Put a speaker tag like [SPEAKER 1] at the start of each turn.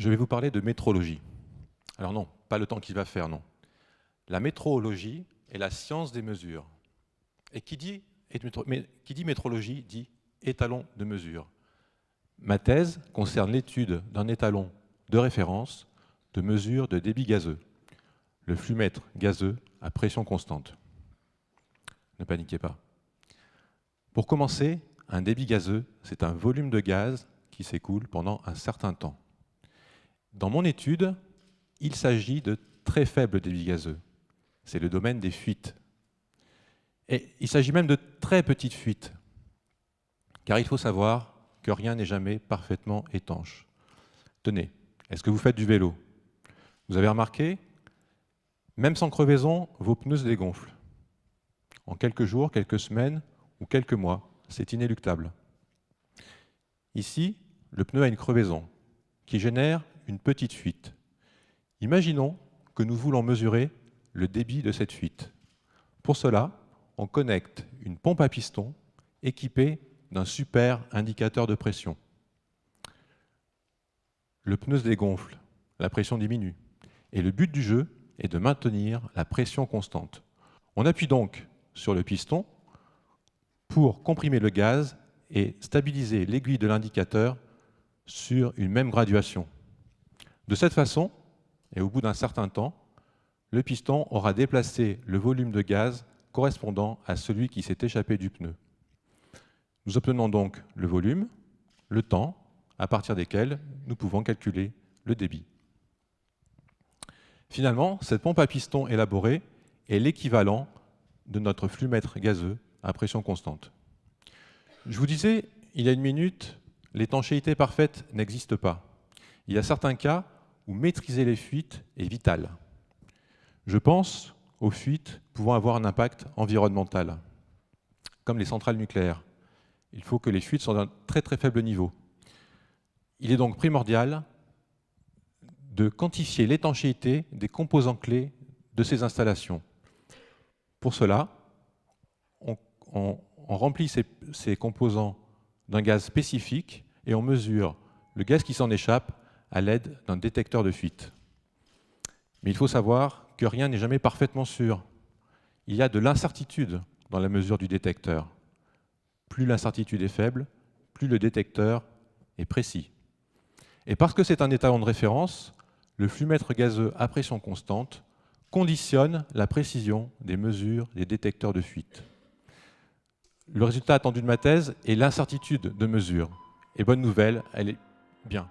[SPEAKER 1] Je vais vous parler de métrologie. Alors non, pas le temps qu'il va faire, non. La métrologie est la science des mesures. Et qui dit métrologie dit étalon de mesure. Ma thèse concerne l'étude d'un étalon de référence de mesure de débit gazeux, le flux-mètre gazeux à pression constante. Ne paniquez pas. Pour commencer, un débit gazeux, c'est un volume de gaz qui s'écoule pendant un certain temps. Dans mon étude, il s'agit de très faibles débits gazeux. C'est le domaine des fuites. Et il s'agit même de très petites fuites, car il faut savoir que rien n'est jamais parfaitement étanche. Tenez, est-ce que vous faites du vélo? Vous avez remarqué, même sans crevaison, vos pneus se dégonflent. En quelques jours, quelques semaines ou quelques mois, c'est inéluctable. Ici, le pneu a une crevaison qui génère une petite fuite. Imaginons que nous voulons mesurer le débit de cette fuite. Pour cela, on connecte une pompe à piston équipée d'un super indicateur de pression. Le pneu se dégonfle, la pression diminue, et le but du jeu est de maintenir la pression constante. On appuie donc sur le piston pour comprimer le gaz et stabiliser l'aiguille de l'indicateur sur une même graduation. De cette façon, et au bout d'un certain temps, le piston aura déplacé le volume de gaz correspondant à celui qui s'est échappé du pneu. Nous obtenons donc le volume, le temps, à partir desquels nous pouvons calculer le débit. Finalement, cette pompe à piston élaborée est l'équivalent de notre flux-mètre gazeux à pression constante. Je vous disais, il y a une minute, l'étanchéité parfaite n'existe pas. Il y a certains cas où maîtriser les fuites est vital. Je pense aux fuites pouvant avoir un impact environnemental, comme les centrales nucléaires. Il faut que les fuites soient d'un très très faible niveau. Il est donc primordial de quantifier l'étanchéité des composants clés de ces installations. Pour cela, on remplit ces composants d'un gaz spécifique et on mesure le gaz qui s'en échappe à l'aide d'un détecteur de fuite. Mais il faut savoir que rien n'est jamais parfaitement sûr. Il y a de l'incertitude dans la mesure du détecteur. Plus l'incertitude est faible, plus le détecteur est précis. Et parce que c'est un étalon de référence, le flux-mètre gazeux à pression constante conditionne la précision des mesures des détecteurs de fuite. Le résultat attendu de ma thèse est l'incertitude de mesure. Et bonne nouvelle, elle est bien.